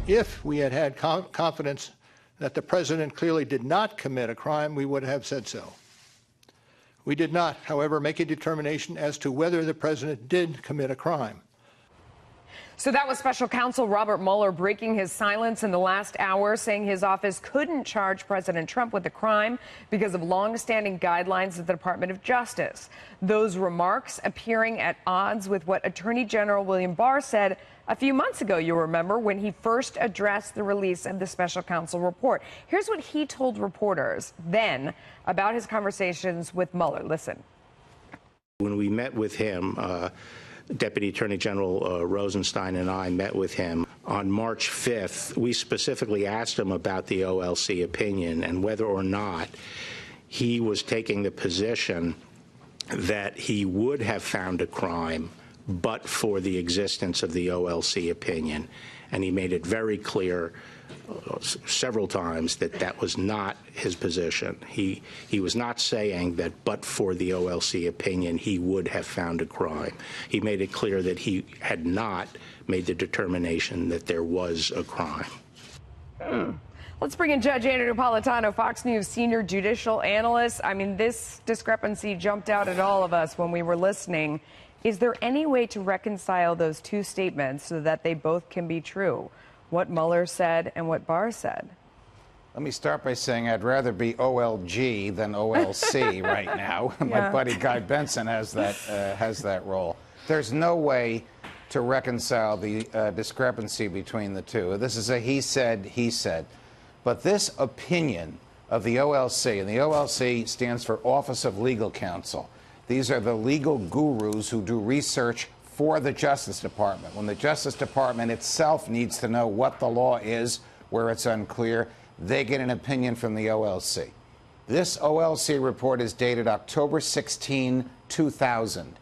If we had had confidence that the president clearly did not commit a crime, we would have said so. We did not, however, make a determination as to whether the president did commit a crime. So that was Special Counsel Robert Mueller breaking his silence in the last hour, saying his office couldn't charge President Trump with a crime because of long-standing guidelines of the Department of Justice. Those remarks appearing at odds with what Attorney General William Barr said a few months ago, you remember, when he first addressed the release of the special counsel report. Here's what he told reporters then about his conversations with Mueller. Listen. When we met with him, Deputy Attorney General Rosenstein and I met with him on March 5th. We specifically asked him about the OLC opinion and whether or not he was taking the position that he would have found a crime but for the existence of the OLC opinion. And he made it very clear several times that that was not his position. He was not saying that but for the OLC opinion he would have found a crime. He made it clear that he had not made the determination that there was a crime. Let's bring in Judge Andrew Napolitano, Fox News senior judicial analyst. I mean, this discrepancy jumped out at all of us when we were listening. Is there any way to reconcile those two statements so that they both can be true? What Mueller said and what Barr said? Let me start by saying I'd rather be OLG than OLC right now. My buddy Guy Benson has that role. There's no way to reconcile the discrepancy between the two. This is a he said. But this opinion of the OLC, and the OLC stands for Office of Legal Counsel. These are the legal gurus who do research for the Justice Department. When the Justice Department itself needs to know what the law is, where it's unclear, they get an opinion from the OLC. This OLC report is dated October 16, 2000,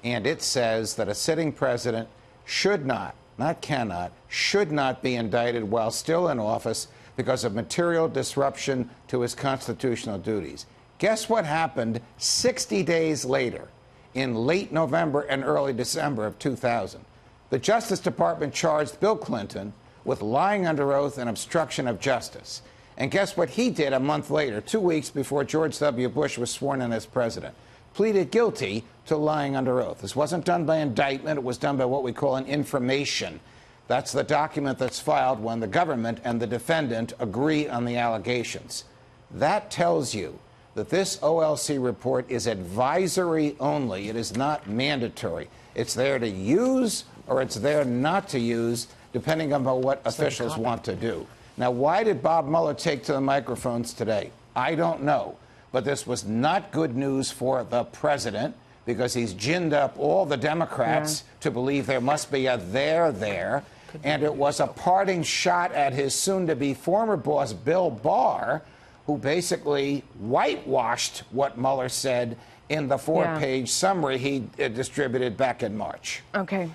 and it says that a sitting president should not cannot, should not be indicted while still in office because of material disruption to his constitutional duties. Guess what happened 60 days later, in late November and early December of 2000? The Justice Department charged Bill Clinton with lying under oath and obstruction of justice. And guess what he did a month later, 2 weeks before George W. Bush was sworn in as president? Pleaded guilty to lying under oath. This wasn't done by indictment. It was done by what we call an information. That's the document that's filed when the government and the defendant agree on the allegations. That tells you that this OLC report is advisory only. It is not mandatory. It's there to use or it's there not to use, depending on what officials want to do. Now, why did Bob Mueller take to the microphones today? I don't know. But this was not good news for the president because he's ginned up all the Democrats to believe there must be a there there. And it was a parting shot at his soon-to-be former boss, Bill Barr, who basically whitewashed what Mueller said in the four-page summary he distributed back in March. Okay,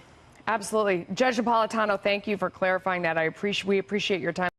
absolutely. Judge Napolitano, thank you for clarifying that. We appreciate your time.